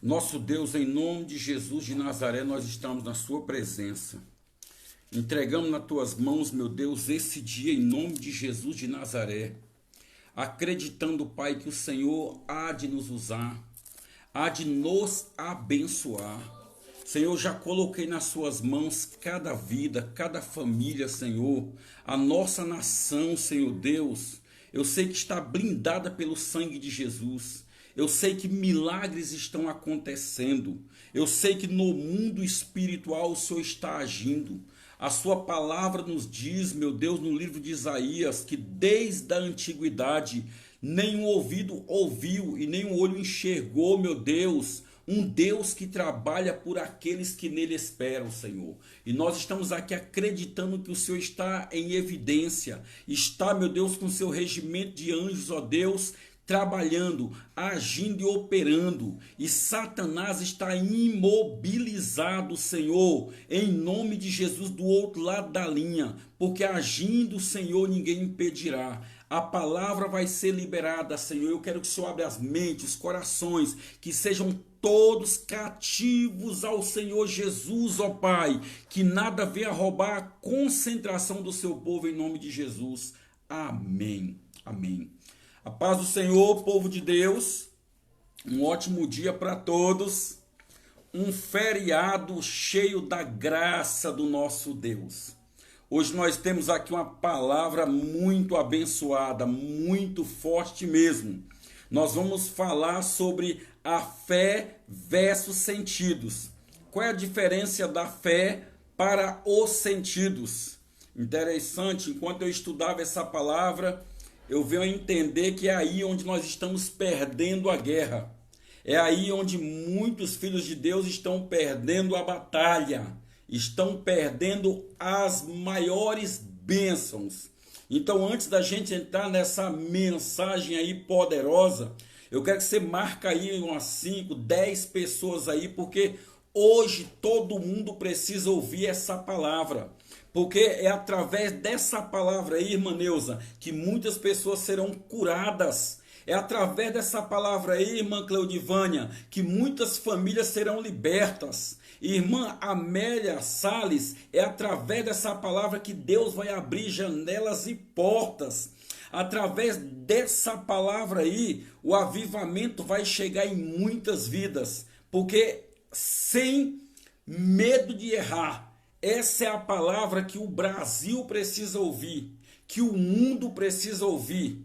Nosso Deus, em nome de Jesus de Nazaré, nós estamos na sua presença. Entregamos nas tuas mãos, meu Deus, esse dia em nome de Jesus de Nazaré. Acreditando, Pai, que o Senhor há de nos usar, há de nos abençoar. Senhor, já coloquei nas suas mãos cada vida, cada família, Senhor, a nossa nação, Senhor Deus. Eu sei que está blindada pelo sangue de Jesus. Eu sei que milagres estão acontecendo. Eu sei que no mundo espiritual o Senhor está agindo. A sua palavra nos diz, meu Deus, no livro de Isaías, que desde a antiguidade nenhum ouvido ouviu e nenhum olho enxergou, meu Deus, um Deus que trabalha por aqueles que nele esperam, Senhor. E nós estamos aqui acreditando que o Senhor está em evidência, está, meu Deus, com o seu regimento de anjos, ó Deus, trabalhando, agindo e operando, e Satanás está imobilizado, Senhor, em nome de Jesus, do outro lado da linha, porque agindo, Senhor, ninguém impedirá. A palavra vai ser liberada, Senhor. Eu quero que o Senhor abra as mentes, os corações, que sejam todos cativos ao Senhor Jesus, ó Pai, que nada venha roubar a concentração do seu povo, em nome de Jesus. Amém. Amém. A paz do Senhor, povo de Deus, um ótimo dia para todos, um feriado cheio da graça do nosso Deus. Hoje nós temos aqui uma palavra muito abençoada, muito forte mesmo. Nós vamos falar sobre a fé versus sentidos. Qual é a diferença da fé para os sentidos? Interessante, enquanto eu estudava essa palavra, eu venho a entender que é aí onde nós estamos perdendo a guerra. É aí onde muitos filhos de Deus estão perdendo a batalha. Estão perdendo as maiores bênçãos. Então, antes da gente entrar nessa mensagem aí poderosa, eu quero que você marque aí umas 5, 10 pessoas aí, porque hoje todo mundo precisa ouvir essa palavra. Porque é através dessa palavra aí, irmã Neuza, que muitas pessoas serão curadas. É através dessa palavra aí, irmã Cleudivânia, que muitas famílias serão libertas. Irmã Amélia Salles, é através dessa palavra que Deus vai abrir janelas e portas. Através dessa palavra aí, o avivamento vai chegar em muitas vidas. Porque sem medo de errar, essa é a palavra que o Brasil precisa ouvir, que o mundo precisa ouvir.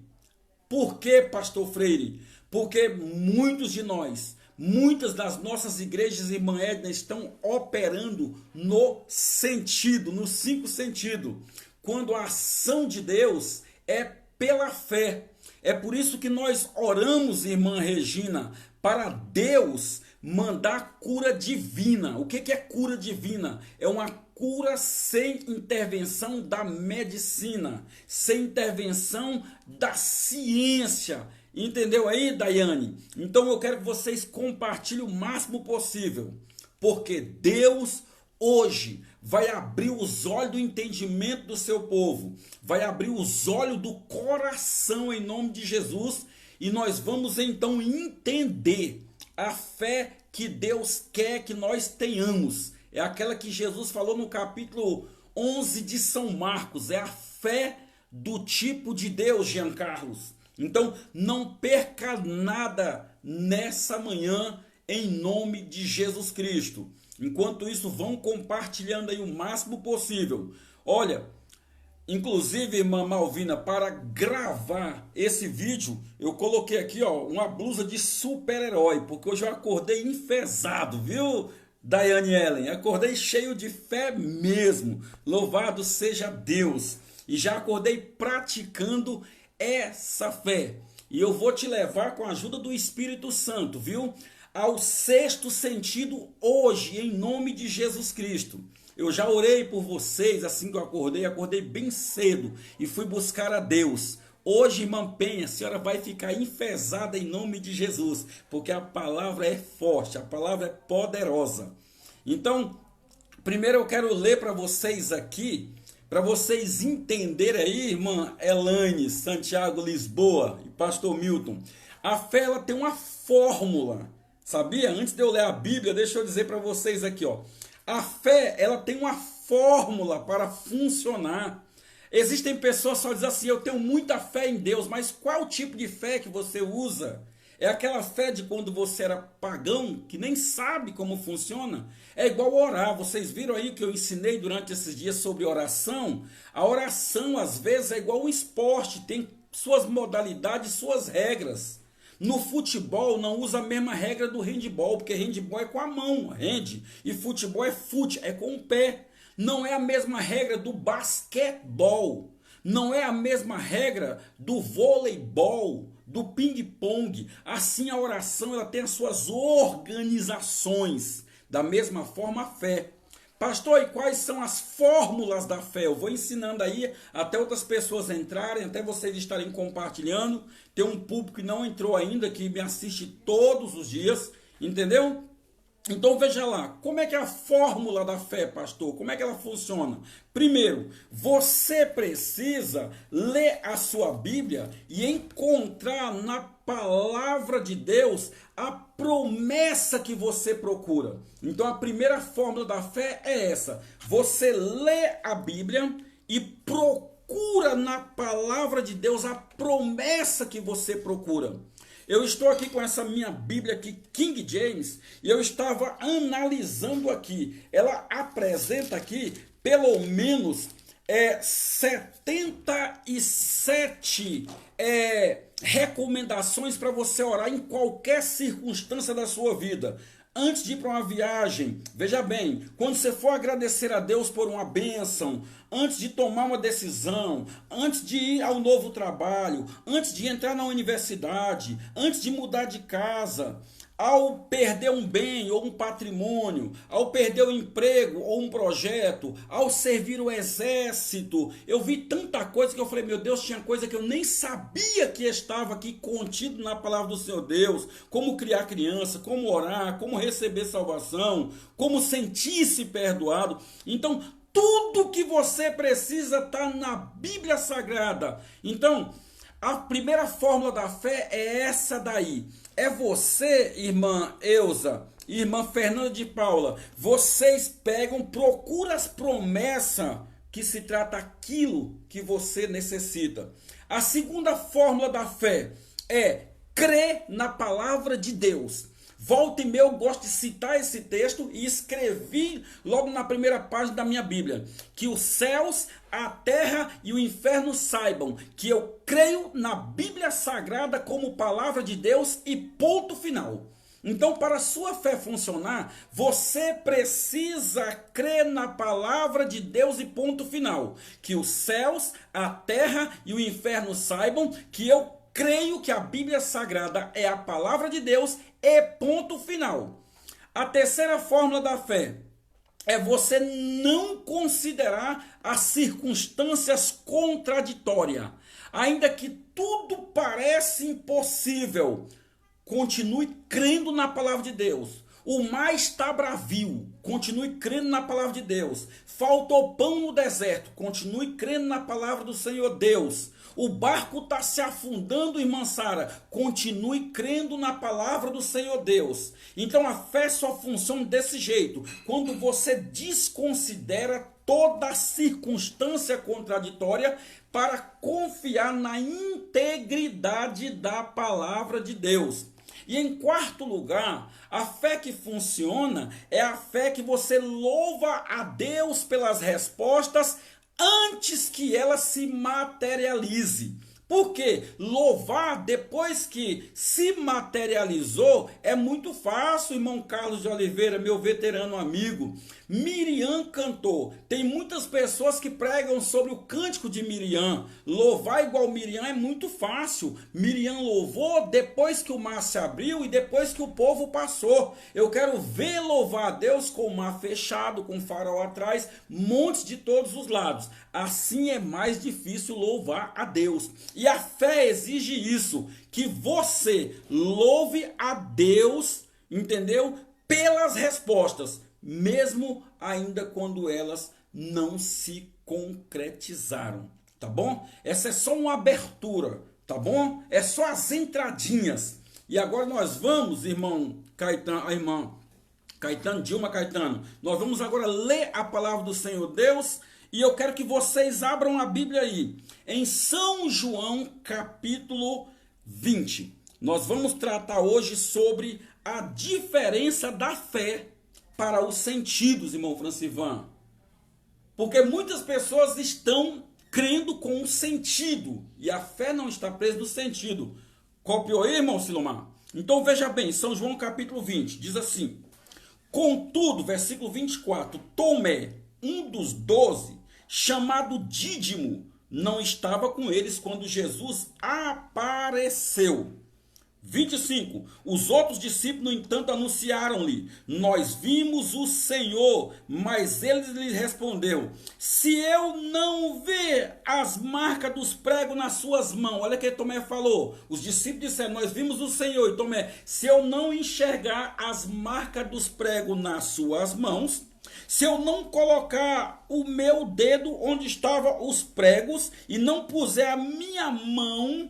Por quê, pastor Freire? Porque muitos de nós, muitas das nossas igrejas, irmã Edna, estão operando no sentido, nos 5 sentidos, quando a ação de Deus é pela fé. É por isso que nós oramos, irmã Regina, para Deus mandar cura divina. O que é cura divina? É uma cura sem intervenção da medicina, sem intervenção da ciência. Entendeu aí, Daiane? Então eu quero que vocês compartilhem o máximo possível, porque Deus hoje vai abrir os olhos do entendimento do seu povo, vai abrir os olhos do coração em nome de Jesus, e nós vamos então entender a fé que Deus quer que nós tenhamos. É aquela que Jesus falou no capítulo 11 de São Marcos. É a fé do tipo de Deus, Jean Carlos. Então, não perca nada nessa manhã, em nome de Jesus Cristo. Enquanto isso, vão compartilhando aí o máximo possível. Olha, inclusive, irmã Malvina, para gravar esse vídeo, eu coloquei aqui, ó, uma blusa de super-herói, porque hoje eu acordei enfesado, viu, Daiane Ellen? Acordei cheio de fé mesmo. Louvado seja Deus. E já acordei praticando essa fé. E eu vou te levar, com a ajuda do Espírito Santo, viu, ao 6º sentido hoje, em nome de Jesus Cristo. Eu já orei por vocês assim que eu acordei bem cedo e fui buscar a Deus. Hoje, irmã Penha, a senhora vai ficar enfesada em nome de Jesus, porque a palavra é forte, a palavra é poderosa. Então, primeiro eu quero ler para vocês aqui, para vocês entenderem aí, irmã Elaine, Santiago, Lisboa e pastor Milton. A fé, ela tem uma fórmula Sabia? Antes de eu ler a Bíblia, deixa eu dizer para vocês aqui, ó. A fé, ela tem uma fórmula para funcionar. Existem pessoas que só dizem assim, eu tenho muita fé em Deus, mas qual tipo de fé que você usa? É aquela fé de quando você era pagão, que nem sabe como funciona? É igual orar. Vocês viram aí que eu ensinei durante esses dias sobre oração? A oração, às vezes, é igual um esporte, tem suas modalidades, suas regras. No futebol não usa a mesma regra do handball, porque handball é com a mão, hand, e futebol é fute, é com o pé. Não é a mesma regra do basquetebol, não é a mesma regra do voleibol, do ping-pong. Assim a oração ela tem as suas organizações, da mesma forma a fé. Pastor, e quais são as fórmulas da fé? Eu vou ensinando aí até outras pessoas entrarem, até vocês estarem compartilhando. Tem um público que não entrou ainda, que me assiste todos os dias, entendeu? Então veja lá, como é que é a fórmula da fé, pastor? Como é que ela funciona? Primeiro, você precisa ler a sua Bíblia e encontrar na palavra de Deus a promessa que você procura. Então a primeira fórmula da fé é essa: você lê a Bíblia e procura na palavra de Deus a promessa que você procura. Eu estou aqui com essa minha Bíblia aqui, King James, e eu estava analisando aqui. Ela apresenta aqui, pelo menos, 77 recomendações para você orar em qualquer circunstância da sua vida. Antes de ir para uma viagem, veja bem, quando você for agradecer a Deus por uma bênção, antes de tomar uma decisão, antes de ir ao novo trabalho, antes de entrar na universidade, antes de mudar de casa, ao perder um bem ou um patrimônio, ao perder o emprego ou um projeto, ao servir o exército, eu vi tanta coisa que eu falei, meu Deus, tinha coisa que eu nem sabia que estava aqui contido na palavra do Senhor Deus, como criar criança, como orar, como receber salvação, como sentir-se perdoado. Então, tudo que você precisa está na Bíblia Sagrada. Então, a primeira fórmula da fé é essa daí. É você, irmã Eusa, irmã Fernanda de Paula, vocês pegam, procuram as promessas que se trata aquilo que você necessita. A segunda fórmula da fé é crer na palavra de Deus. Volta e meia eu gosto de citar esse texto e escrevi logo na primeira página da minha Bíblia. Que os céus, a terra e o inferno saibam que eu creio na Bíblia Sagrada como palavra de Deus e ponto final. Então, para a sua fé funcionar, você precisa crer na palavra de Deus e ponto final. Que os céus, a terra e o inferno saibam que eu creio que a Bíblia Sagrada é a palavra de Deus e ponto final. A terceira fórmula da fé é você não considerar as circunstâncias contraditórias. Ainda que tudo pareça impossível, continue crendo na palavra de Deus. O mar está bravio, continue crendo na palavra de Deus. Faltou pão no deserto, continue crendo na palavra do Senhor Deus. O barco está se afundando, irmã Sara, continue crendo na palavra do Senhor Deus. Então a fé só funciona desse jeito, quando você desconsidera toda circunstância contraditória para confiar na integridade da palavra de Deus. E em quarto lugar, a fé que funciona é a fé que você louva a Deus pelas respostas antes que ela se materialize. Por quê? Louvar depois que se materializou é muito fácil, irmão Carlos de Oliveira, meu veterano amigo. Miriam cantou. Tem muitas pessoas que pregam sobre o cântico de Miriam. Louvar igual Miriam é muito fácil. Miriam louvou depois que o mar se abriu e depois que o povo passou. Eu quero ver louvar a Deus com o mar fechado, com o farol atrás, montes de todos os lados. Assim é mais difícil louvar a Deus. E a fé exige isso, que você louve a Deus, entendeu? Pelas respostas, mesmo ainda quando elas não se concretizaram, tá bom? Essa é só uma abertura, tá bom? É só as entradinhas. E agora nós vamos, irmão Caetano, a irmã Caetano, Dilma Caetano, nós vamos agora ler a palavra do Senhor Deus, e eu quero que vocês abram a Bíblia aí, em São João capítulo 20. Nós vamos tratar hoje sobre a diferença da fé para os sentidos, irmão Francivan. Porque muitas pessoas estão crendo com o sentido, e a fé não está presa no sentido. Copiou aí, irmão Silomar? Então veja bem, São João capítulo 20, diz assim: contudo, versículo 24, Tomé, um dos 12, chamado Dídimo, não estava com eles quando Jesus apareceu. 25. Os outros discípulos, no entanto, anunciaram-lhe: nós vimos o Senhor. Mas ele lhe respondeu: se eu não ver as marcas dos pregos nas suas mãos. Olha o que Tomé falou. Os discípulos disseram: nós vimos o Senhor. E Tomé: se eu não enxergar as marcas dos pregos nas suas mãos, se eu não colocar o meu dedo onde estavam os pregos e não puser a minha mão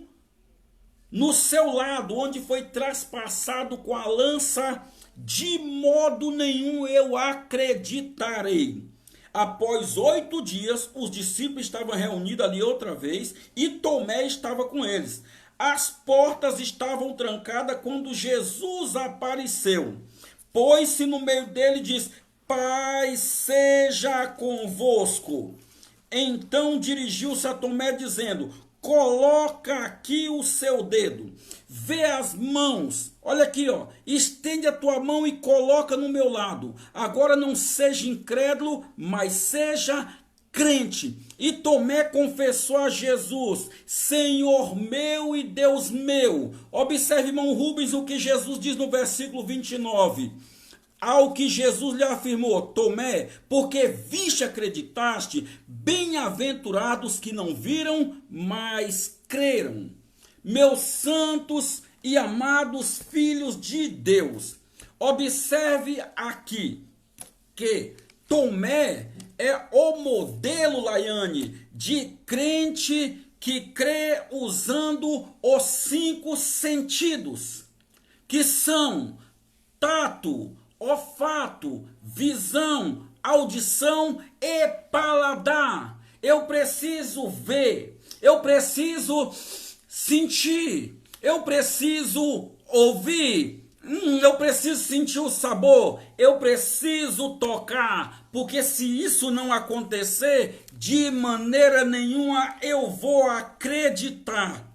no seu lado, onde foi traspassado com a lança, de modo nenhum eu acreditarei. Após 8 dias, os discípulos estavam reunidos ali outra vez, e Tomé estava com eles. As portas estavam trancadas quando Jesus apareceu. Pôs-se no meio dele e disse: paz seja convosco. Então dirigiu-se a Tomé dizendo: coloca aqui o seu dedo, vê as mãos, olha aqui, ó, estende a tua mão e coloca no meu lado. Agora não seja incrédulo, mas seja crente. E Tomé confessou a Jesus: Senhor meu e Deus meu. Observe, irmão Rubens, o que Jesus diz no versículo 29. Ao que Jesus lhe afirmou: Tomé, porque viste, acreditaste, bem-aventurados que não viram, mas creram. Meus santos e amados filhos de Deus, observe aqui que Tomé é o modelo, Laiane, de crente que crê usando os 5 sentidos, que são tato, olfato, visão, audição e paladar. Eu preciso ver, eu preciso sentir, eu preciso ouvir, eu preciso sentir o sabor, eu preciso tocar, porque se isso não acontecer, de maneira nenhuma eu vou acreditar.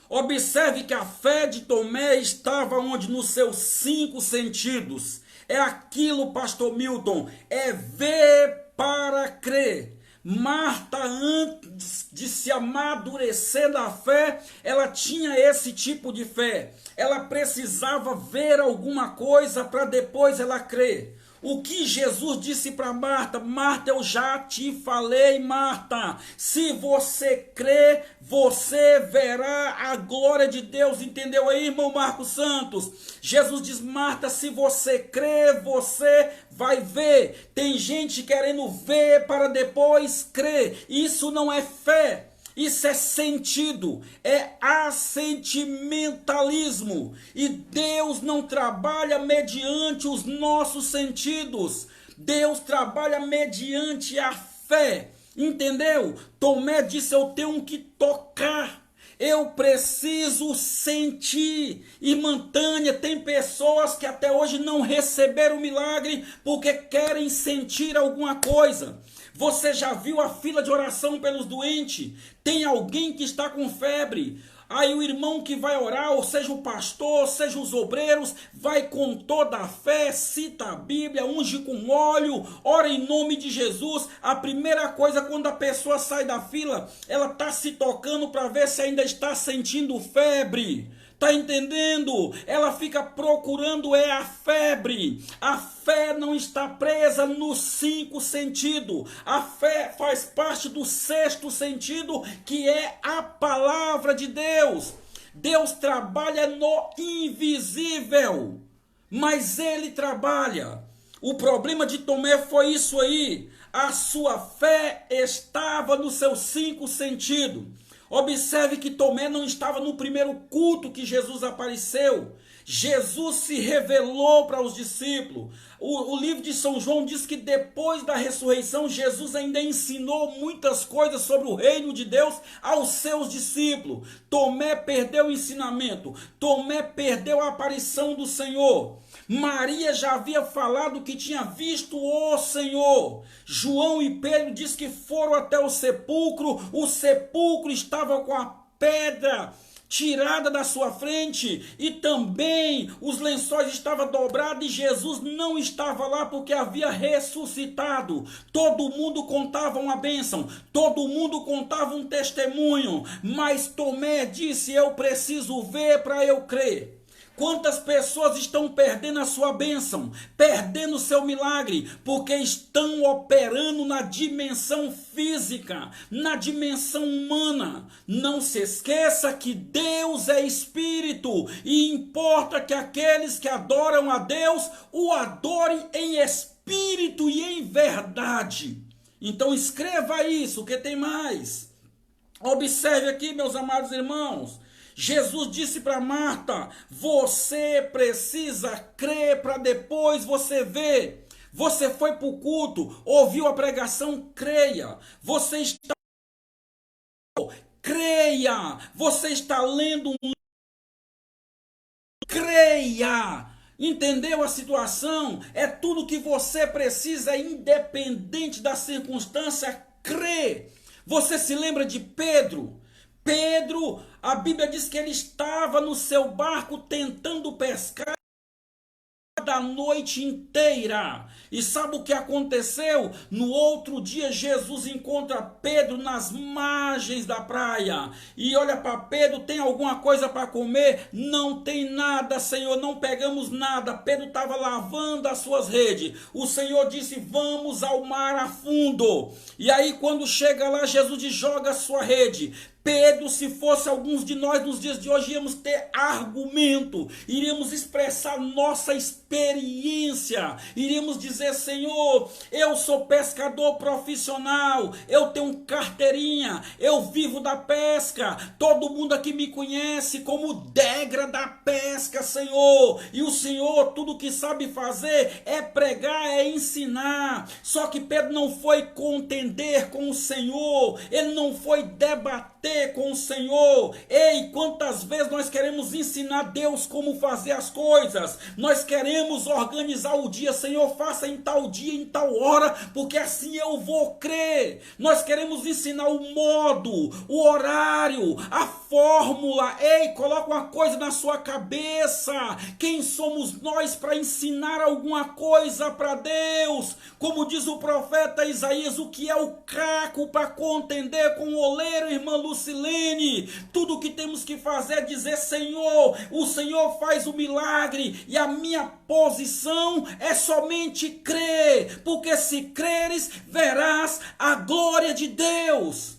Observe que a fé de Tomé estava onde? Nos seus 5 sentidos. É aquilo, pastor Milton, é ver para crer. Marta, antes de se amadurecer na fé, ela tinha esse tipo de fé. Ela precisava ver alguma coisa para depois ela crer. O que Jesus disse para Marta: Marta, eu já te falei, Marta, se você crer, você verá a glória de Deus. Entendeu aí, irmão Marcos Santos? Jesus diz: Marta, se você crer, você vai ver. Tem gente querendo ver para depois crer. Isso não é fé. Isso é sentido, é assentimentalismo. E Deus não trabalha mediante os nossos sentidos. Deus trabalha mediante a fé. Entendeu? Tomé disse: eu tenho que tocar. Eu preciso sentir. Irmã Tânia, tem pessoas que até hoje não receberam o milagre porque querem sentir alguma coisa. Você já viu a fila de oração pelos doentes? Tem alguém que está com febre. Aí o irmão que vai orar, ou seja o pastor, seja os obreiros, vai com toda a fé, cita a Bíblia, unge com óleo, ora em nome de Jesus. A primeira coisa, quando a pessoa sai da fila, ela está se tocando para ver se ainda está sentindo febre. Tá entendendo? Ela fica procurando a febre. A fé não está presa nos 5 sentidos. A fé faz parte do 6º sentido, que é a palavra de Deus. Deus trabalha no invisível, mas ele trabalha. O problema de Tomé foi isso aí. A sua fé estava nos seus 5 sentidos. Observe que Tomé não estava no primeiro culto que Jesus apareceu. Jesus se revelou para os discípulos. O livro de São João diz que depois da ressurreição, Jesus ainda ensinou muitas coisas sobre o reino de Deus aos seus discípulos. Tomé perdeu o ensinamento. Tomé perdeu a aparição do Senhor. Maria já havia falado que tinha visto o Senhor. João e Pedro diz que foram até o sepulcro estava com a pedra tirada da sua frente, e também os lençóis estavam dobrados, e Jesus não estava lá porque havia ressuscitado. Todo mundo contava uma bênção, todo mundo contava um testemunho, mas Tomé disse: eu preciso ver para eu crer. Quantas pessoas estão perdendo a sua bênção, perdendo o seu milagre, porque estão operando na dimensão física, na dimensão humana. Não se esqueça que Deus é espírito, e importa que aqueles que adoram a Deus o adorem em espírito e em verdade. Então escreva isso, que tem mais. Observe aqui, meus amados irmãos. Jesus disse para Marta: você precisa crer para depois você ver. Você foi para o culto, ouviu a pregação, creia. Você está... creia. Você está lendo um... creia. Entendeu a situação? É tudo que você precisa, independente da circunstância, crer. Você se lembra de Pedro? Pedro, a Bíblia diz que ele estava no seu barco tentando pescar da noite inteira. E sabe o que aconteceu? No outro dia, Jesus encontra Pedro nas margens da praia e olha para Pedro: tem alguma coisa para comer? Não tem nada, Senhor, não pegamos nada. Pedro estava lavando as suas redes. O Senhor disse: vamos ao mar a fundo. E aí, quando chega lá, Jesus diz: joga a sua rede. Pedro, se fosse alguns de nós nos dias de hoje, íamos ter argumento, iríamos expressar nossa experiência, iríamos dizer: Senhor, eu sou pescador profissional, eu tenho carteirinha, eu vivo da pesca, todo mundo aqui me conhece como Degra da pesca, Senhor, e o Senhor tudo que sabe fazer é pregar, é ensinar. Só que Pedro não foi contender com o Senhor, ele não foi debater com o Senhor. Ei, quantas vezes nós queremos ensinar Deus como fazer as coisas, nós queremos organizar o dia: Senhor, faça em tal dia, em tal hora, porque assim eu vou crer. Nós queremos ensinar o modo, o horário, a fórmula. Ei, coloca uma coisa na sua cabeça: quem somos nós para ensinar alguma coisa para Deus? Como diz o profeta Isaías: o que é o caco para contender com o oleiro, irmã Lucilene? Tudo o que temos que fazer é dizer: Senhor, o Senhor faz o milagre, e a minha posição é somente crer, porque se creres, verás a glória de Deus.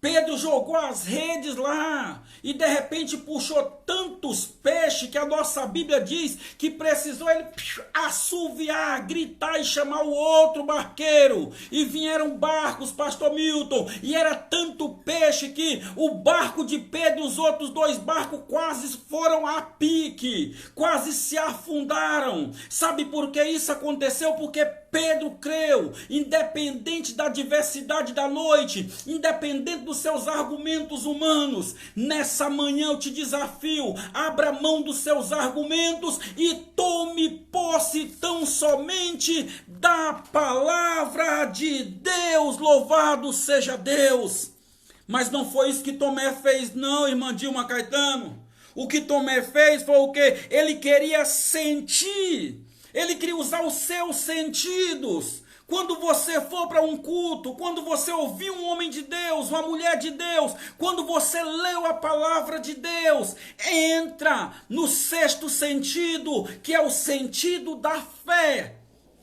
Pedro jogou as redes lá e de repente puxou tantos peixes que a nossa Bíblia diz que precisou ele assoviar, gritar e chamar o outro barqueiro. E vieram barcos, pastor Milton, e era tanto peixe que o barco de Pedro e os outros dois barcos quase foram a pique, quase se afundaram. Sabe por que isso aconteceu? Porque Pedro creu, independente da diversidade da noite, independente dos seus argumentos humanos. Nessa manhã eu te desafio: abra mão dos seus argumentos e tome posse tão somente da palavra de Deus. Louvado seja Deus! Mas não foi isso que Tomé fez, não, irmã Dilma Caetano. O que Tomé fez foi o quê? Ele queria sentir. Ele queria usar os seus sentidos. Quando você for para um culto, quando você ouvir um homem de Deus, uma mulher de Deus, quando você leu a palavra de Deus, entra no sexto sentido, que é o sentido da fé.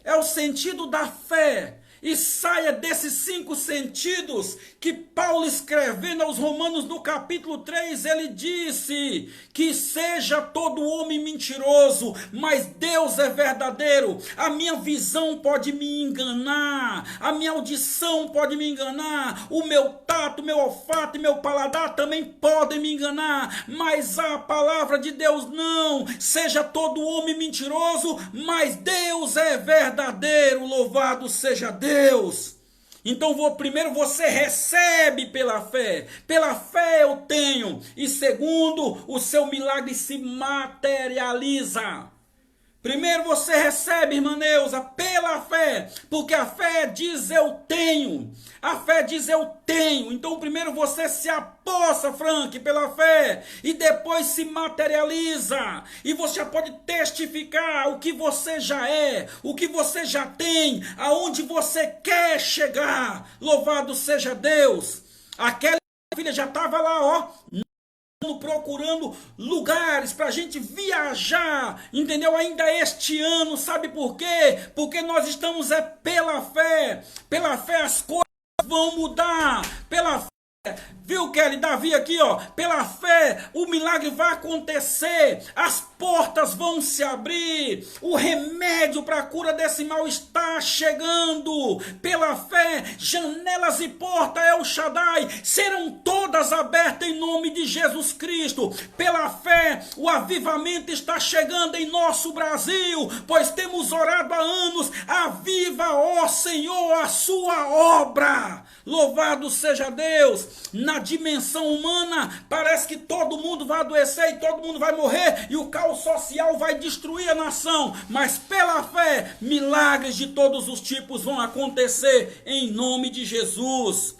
É o sentido da fé. e saia desses 5 sentidos que Paulo, escrevendo aos Romanos no capítulo 3, ele disse que seja todo homem mentiroso, mas Deus é verdadeiro. A minha visão pode me enganar, a minha audição pode me enganar, o meu tato, meu olfato e meu paladar também podem me enganar, mas a palavra de Deus não. Seja todo homem mentiroso, mas Deus é verdadeiro. Louvado seja Deus. Então, primeiro você recebe pela fé eu tenho, e segundo, o seu milagre se materializa. Primeiro você recebe, irmã Neuza, pela fé, porque a fé diz eu tenho, a fé diz eu tenho. Então primeiro você se apossa, Frank, pela fé, e depois se materializa, e você já pode testificar o que você já é, o que você já tem, aonde você quer chegar. Louvado seja Deus. Aquela filha já estava lá, ó, procurando lugares para a gente viajar, entendeu? Ainda este ano, sabe por quê? Porque nós estamos pela fé as coisas vão mudar, pela fé. Viu, Kelly, Davi aqui, ó, pela fé o milagre vai acontecer, as portas vão se abrir, o remédio para a cura desse mal está chegando, pela fé, janelas e portas El Shaddai serão todas abertas em nome de Jesus Cristo, pela fé o avivamento está chegando em nosso Brasil, pois temos orado há anos, aviva, ó Senhor, a sua obra. Louvado seja Deus. Na dimensão humana, parece que todo mundo vai adoecer e todo mundo vai morrer e o caos social vai destruir a nação. Mas pela fé, milagres de todos os tipos vão acontecer em nome de Jesus.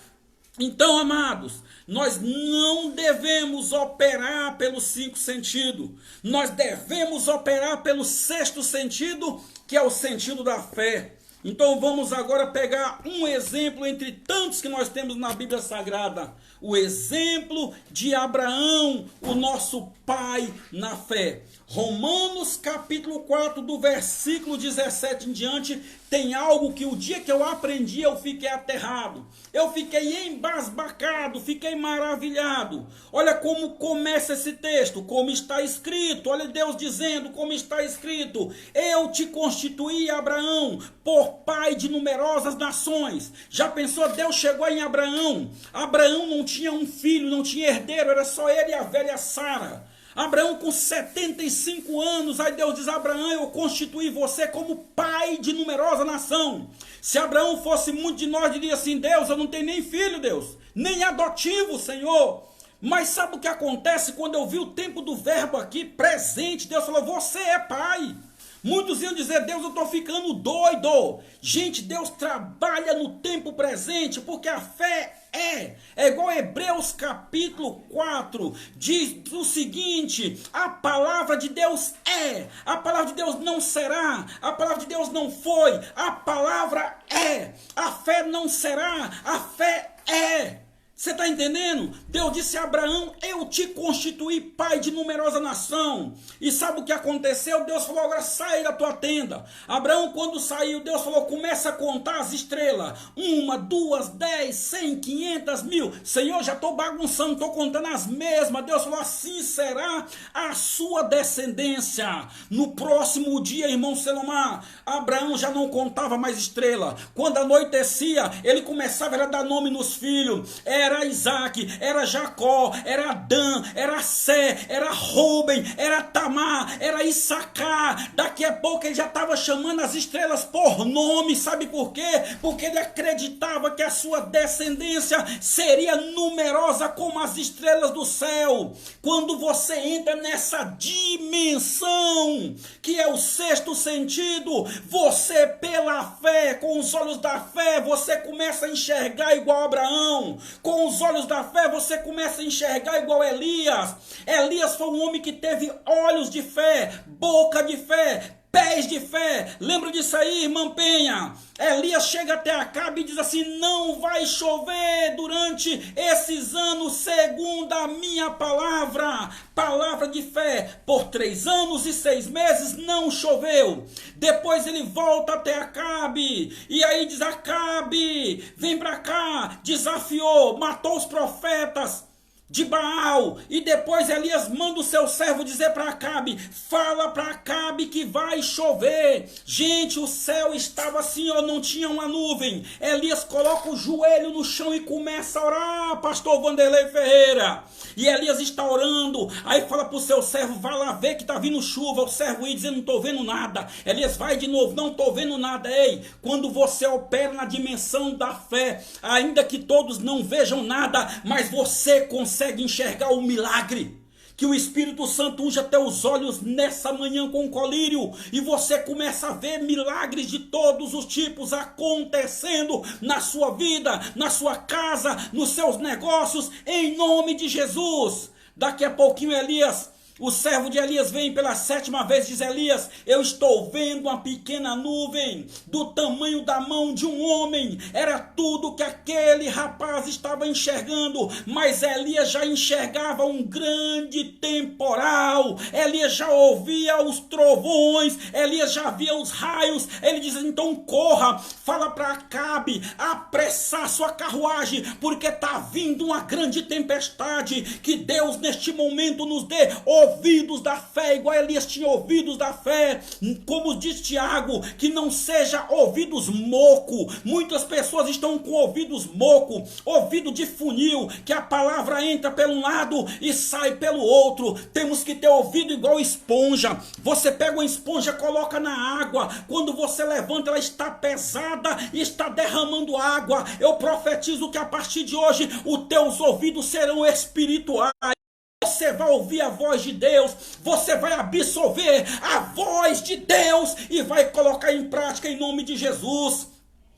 Então, amados, nós não devemos operar pelos 5 sentidos. Nós devemos operar pelo 6º sentido, que é o sentido da fé. Então vamos agora pegar um exemplo entre tantos que nós temos na Bíblia Sagrada. O exemplo de Abraão, o nosso pai na fé. Romanos capítulo 4, do versículo 17 em diante, tem algo que o dia que eu aprendi eu fiquei aterrado. Eu fiquei embasbacado, fiquei maravilhado. Olha como começa esse texto, como está escrito. Olha Deus dizendo como está escrito. Eu te constituí, Abraão, por pai de numerosas nações. Já pensou, Deus chegou em Abraão. Abraão não tinha um filho, não tinha herdeiro, era só ele e a velha Sara. Abraão com 75 anos, aí Deus diz: Abraão, eu constituí você como pai de numerosa nação. Se Abraão fosse muito de nós, diria assim: Deus, eu não tenho nem filho, Deus, nem adotivo, Senhor. Mas sabe o que acontece quando eu vi o tempo do verbo aqui presente? Deus falou: você é pai. Muitos iam dizer: Deus, eu estou ficando doido. Gente, Deus trabalha no tempo presente, porque a fé é igual a Hebreus capítulo 4, diz o seguinte: a palavra de Deus é, a palavra de Deus não será, a palavra de Deus não foi, a palavra é, a fé não será, a fé é. Você está entendendo? Deus disse a Abraão: eu te constituí pai de numerosa nação. E sabe o que aconteceu? Deus falou: agora sai da tua tenda. Abraão, quando saiu, Deus falou: começa a contar as estrelas. 1, 2, 10, 100, 500, 1000. Senhor, já estou bagunçando, estou contando as mesmas. Deus falou: assim será a sua descendência. No próximo dia, irmão Selomar, Abraão já não contava mais estrela. Quando anoitecia, ele começava a dar nome nos filhos. Era Isaac, era Jacó, era Adã, era Sé, era Rúben, era Tamar, era Issacar. Daqui a pouco ele já estava chamando as estrelas por nome. Sabe por quê? Porque ele acreditava que a sua descendência seria numerosa como as estrelas do céu. Quando você entra nessa dimensão, que é o 6º sentido, você pela fé, com os olhos da fé, você começa a enxergar igual Abraão. Com os olhos da fé você começa a enxergar igual Elias. Elias foi um homem que teve olhos de fé, boca de fé, Pés de fé. Lembra disso aí, irmã Penha? Elias chega até Acabe e diz assim: não vai chover durante esses anos, segundo a minha palavra. Palavra de fé. Por 3 anos e 6 meses não choveu. Depois ele volta até Acabe. E aí diz: Acabe, vem pra cá. Desafiou, matou os profetas de Baal. E depois Elias manda o seu servo dizer para Acabe: fala para Acabe que vai chover. Gente, o céu estava assim, ó, não tinha uma nuvem. Elias coloca o joelho no chão e começa a orar, pastor Vanderlei Ferreira. E Elias está orando, aí fala para o seu servo: vai lá ver que está vindo chuva. O servo ia dizendo: não estou vendo nada. Elias vai de novo: não estou vendo nada. Ei, quando você opera na dimensão da fé, ainda que todos não vejam nada, mas você consegue enxergar o milagre. Que o Espírito Santo unja teus olhos nessa manhã com colírio e você começa a ver milagres de todos os tipos acontecendo na sua vida, na sua casa, nos seus negócios, em nome de Jesus. Daqui a pouquinho o servo de Elias vem pela 7ª vez, diz: Elias, eu estou vendo uma pequena nuvem do tamanho da mão de um homem. Era tudo que aquele rapaz estava enxergando, mas Elias já enxergava um grande temporal. Elias já ouvia os trovões, Elias já via os raios. Ele diz: então corra, fala para Acabe apressar sua carruagem, porque está vindo uma grande tempestade. Que Deus neste momento nos dê ouvidos da fé, igual Elias tinha ouvidos da fé, como diz Tiago, que não seja ouvidos moco. Muitas pessoas estão com ouvidos moco, ouvido de funil, que a palavra entra pelo um lado e sai pelo outro. Temos que ter ouvido igual esponja. Você pega uma esponja, coloca na água, quando você levanta ela está pesada e está derramando água. Eu profetizo que a partir de hoje os teus ouvidos serão espirituais. Você vai ouvir a voz de Deus, você vai absorver a voz de Deus e vai colocar em prática em nome de Jesus.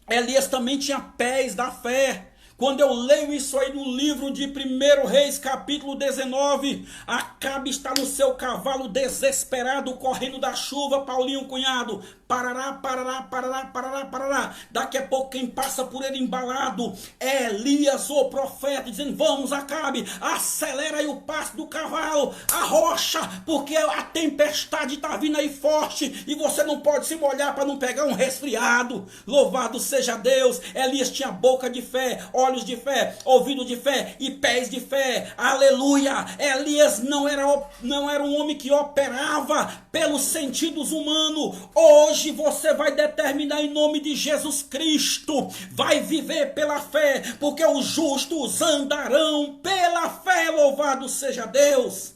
Elias também tinha pés da fé. Quando eu leio isso aí no livro de 1 Reis, capítulo 19, Acabe está no seu cavalo desesperado, correndo da chuva. Paulinho, cunhado, parará, parará, parará, parará, parará. Daqui a pouco quem passa por ele embalado é Elias, o profeta, dizendo: vamos, Acabe, acelera aí o passo do cavalo, arrocha, porque a tempestade está vindo aí forte e você não pode se molhar para não pegar um resfriado. Louvado seja Deus. Elias tinha boca de fé, olhos de fé, ouvido de fé e pés de fé. Aleluia. Elias não era um homem que operava pelos sentidos humanos. Hoje você vai determinar em nome de Jesus Cristo, vai viver pela fé, porque os justos andarão pela fé. Louvado seja Deus.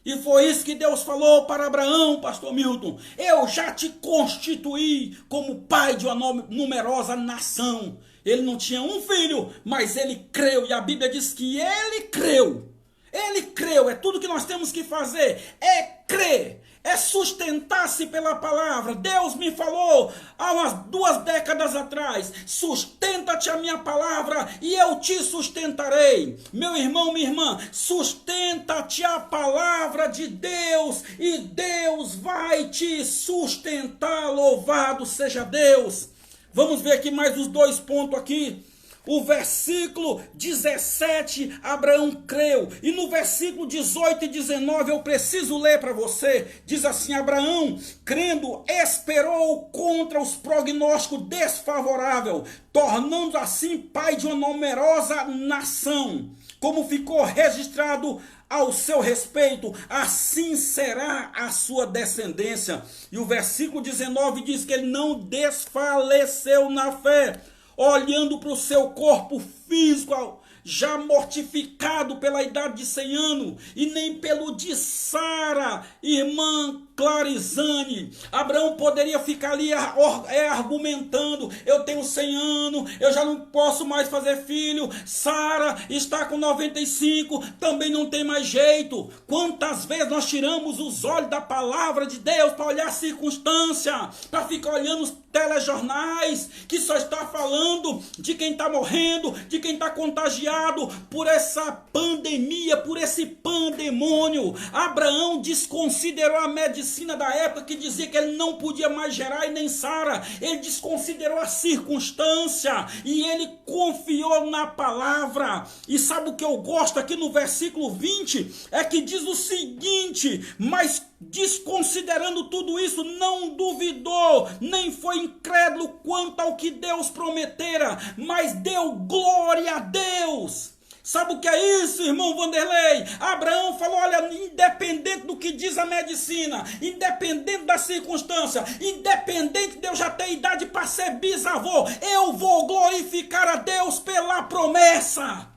E foi isso que Deus falou para Abraão, pastor Milton: eu já te constituí como pai de uma numerosa nação. Ele não tinha um filho, mas ele creu, e a Bíblia diz que ele creu. Ele creu. É tudo que nós temos que fazer, é crer, é sustentar-se pela palavra. Deus me falou há umas 2 décadas atrás: sustenta-te a minha palavra e eu te sustentarei. Meu irmão, minha irmã, sustenta-te a palavra de Deus e Deus vai te sustentar. Louvado seja Deus. Vamos ver aqui mais os 2 pontos aqui. O versículo 17, Abraão creu. E no versículo 18 e 19, eu preciso ler para você. Diz assim: Abraão, crendo, esperou contra os prognósticos desfavoráveis, tornando assim pai de uma numerosa nação. Como ficou registrado ao seu respeito, assim será a sua descendência. E o versículo 19 diz que ele não desfaleceu na fé, olhando para o seu corpo físico, já mortificado pela idade de 100 anos, e nem pelo de Sara, irmã Clarizane. Abraão poderia ficar ali argumentando: eu tenho 100 anos, eu já não posso mais fazer filho. Sara está com 95, também não tem mais jeito. Quantas vezes nós tiramos os olhos da palavra de Deus para olhar a circunstância, para ficar olhando telejornais que só está falando de quem está morrendo, de quem está contagiado por essa pandemia, por esse pandemônio. Abraão desconsiderou a medicina da época que dizia que ele não podia mais gerar e nem Sara. Ele desconsiderou a circunstância e ele confiou na palavra. E sabe o que eu gosto aqui no versículo 20? É que diz o seguinte: mas desconsiderando tudo isso, não duvidou, nem foi incrédulo quanto ao que Deus prometera, mas deu glória a Deus. Sabe o que é isso, irmão Vanderlei? Abraão falou: olha, independente do que diz a medicina, independente da circunstância, independente de eu já ter idade para ser bisavô, eu vou glorificar a Deus pela promessa.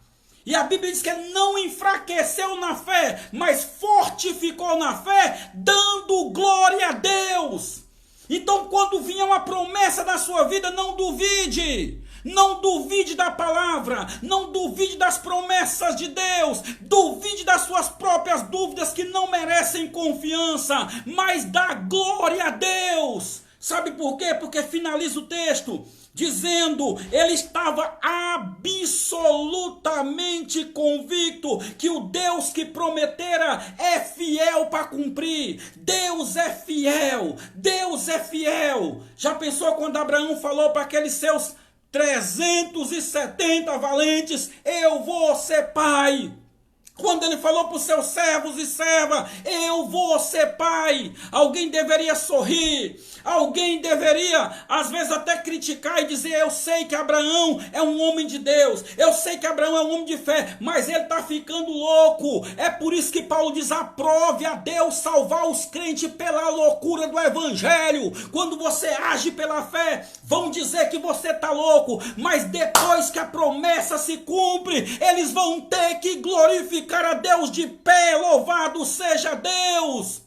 E a Bíblia diz que ele não enfraqueceu na fé, mas fortificou na fé, dando glória a Deus. Então, quando vier uma promessa da sua vida, não duvide. Não duvide da palavra, não duvide das promessas de Deus, duvide das suas próprias dúvidas que não merecem confiança, mas dá glória a Deus. Sabe por quê? Porque finaliza o texto dizendo: ele estava absolutamente convicto que o Deus que prometera é fiel para cumprir. Deus é fiel, Deus é fiel. Já pensou quando Abraão falou para aqueles seus 370 valentes: eu vou ser pai? Quando ele falou para os seus servos e servas: eu vou ser pai, alguém deveria sorrir, alguém deveria às vezes até criticar e dizer: eu sei que Abraão é um homem de Deus, eu sei que Abraão é um homem de fé, mas ele está ficando louco. É por isso que Paulo diz: aprove a Deus salvar os crentes pela loucura do evangelho. Quando você age pela fé, vão dizer que você está louco, mas depois que a promessa se cumpre, eles vão ter que glorificar a Deus de pé. Louvado seja Deus.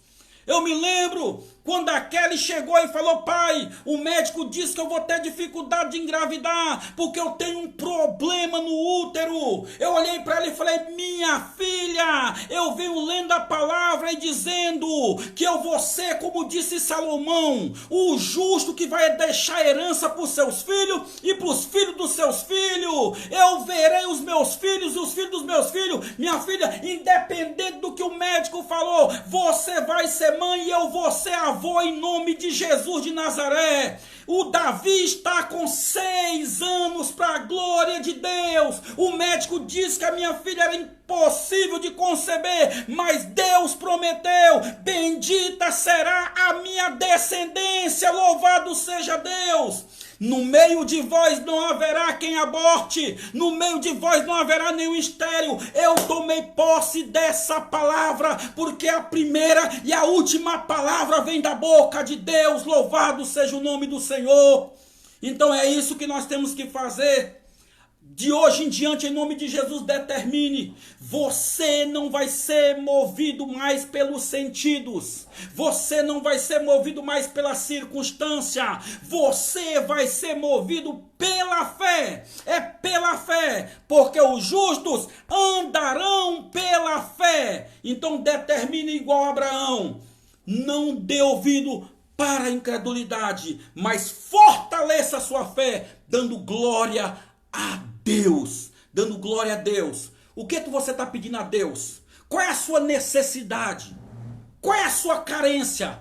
Eu me lembro quando a Kelly chegou e falou: pai, o médico disse que eu vou ter dificuldade de engravidar, porque eu tenho um problema no útero. Eu olhei para ela e falei: minha filha, eu venho lendo a palavra e dizendo que eu vou ser, como disse Salomão, o justo que vai deixar herança para os seus filhos e para os filhos dos seus filhos. Eu verei os meus filhos e os filhos dos meus filhos. Minha filha, independente do que o médico falou, você vai ser mãe e eu vou ser avó em nome de Jesus de Nazaré. O Davi está com 6 anos para a glória de Deus. O médico disse que a minha filha era impossível de conceber, mas Deus prometeu: bendita será a minha descendência. Louvado seja Deus. No meio de vós não haverá quem aborte, no meio de vós não haverá nenhum estéril. Eu tomei posse dessa palavra, porque a primeira e a última palavra vem da boca de Deus. Louvado seja o nome do Senhor. Então é isso que nós temos que fazer. De hoje em diante, em nome de Jesus, determine: você não vai ser movido mais pelos sentidos, você não vai ser movido mais pela circunstância, você vai ser movido pela fé. É pela fé, porque os justos andarão pela fé. Então determine igual a Abraão: não dê ouvido para a incredulidade, mas fortaleça a sua fé, dando glória a Deus, dando glória a Deus. O que você está pedindo a Deus? Qual é a sua necessidade? Qual é a sua carência?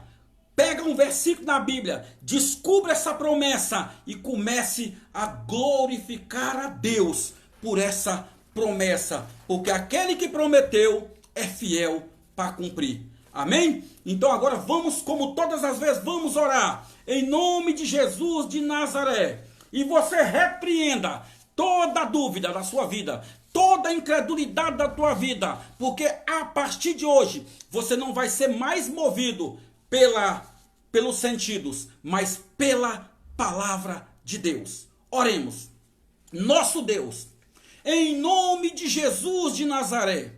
Pega um versículo na Bíblia, descubra essa promessa e comece a glorificar a Deus por essa promessa, porque aquele que prometeu é fiel para cumprir. Amém? Então agora vamos, como todas as vezes, vamos orar em nome de Jesus de Nazaré. E você repreenda toda dúvida da sua vida, toda incredulidade da tua vida, porque a partir de hoje você não vai ser mais movido pelos sentidos, mas pela palavra de Deus. Oremos. Nosso Deus, em nome de Jesus de Nazaré,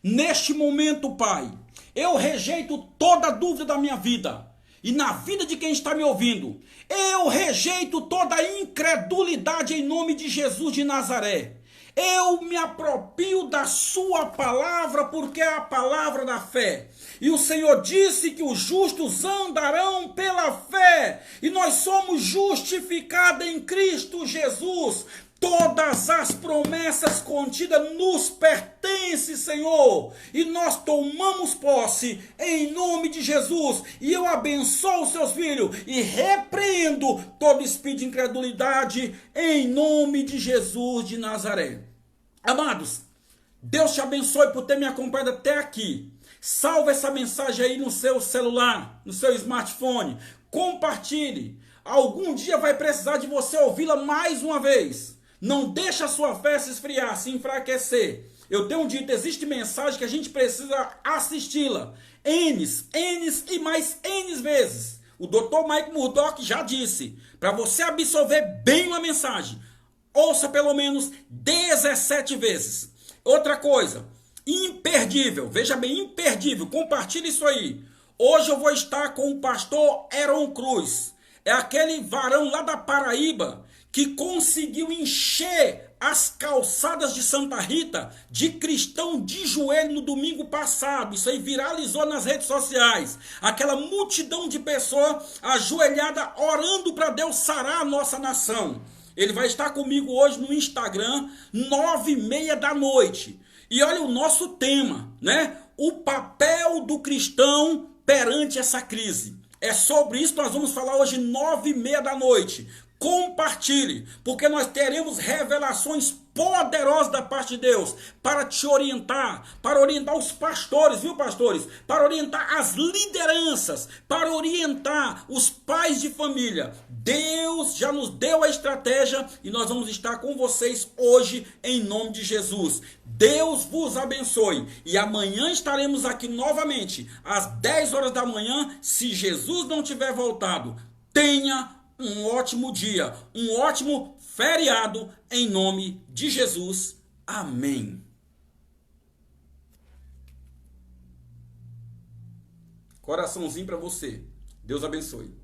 neste momento, Pai, eu rejeito toda dúvida da minha vida e na vida de quem está me ouvindo. Eu rejeito toda incredulidade em nome de Jesus de Nazaré. Eu me aproprio da sua palavra, porque é a palavra da fé. E o Senhor disse que os justos andarão pela fé. E nós somos justificados em Cristo Jesus. Todas as promessas contidas nos pertencem, Senhor, e nós tomamos posse em nome de Jesus. E eu abençoo os seus filhos e repreendo todo espírito de incredulidade em nome de Jesus de Nazaré. Amados, Deus te abençoe por ter me acompanhado até aqui. Salve essa mensagem aí no seu celular, no seu smartphone. Compartilhe. Algum dia vai precisar de você ouvi-la mais uma vez. Não deixa a sua fé se esfriar, se enfraquecer. Eu tenho dito, existe mensagem que a gente precisa assisti-la. N's e mais N's vezes. O Dr. Mike Murdock já disse, para você absorver bem uma mensagem, ouça pelo menos 17 vezes. Outra coisa, imperdível, veja bem, imperdível, compartilhe isso aí. Hoje eu vou estar com o pastor Heron Cruz. É aquele varão lá da Paraíba que conseguiu encher as calçadas de Santa Rita de cristão de joelho no domingo passado. Isso aí viralizou nas redes sociais. Aquela multidão de pessoas ajoelhada orando para Deus sarar a nossa nação. Ele vai estar comigo hoje no Instagram, 9h30 da noite. E olha o nosso tema, né? O papel do cristão perante essa crise. É sobre isso que nós vamos falar hoje, 9h30 da noite. Compartilhe, porque nós teremos revelações poderosas da parte de Deus para te orientar, para orientar os pastores, viu, pastores? Para orientar as lideranças, para orientar os pais de família. Deus já nos deu a estratégia e nós vamos estar com vocês hoje em nome de Jesus. Deus vos abençoe e amanhã estaremos aqui novamente às 10 horas da manhã, se Jesus não tiver voltado. Tenha um ótimo dia, um ótimo feriado, em nome de Jesus. Amém. Coraçãozinho para você. Deus abençoe.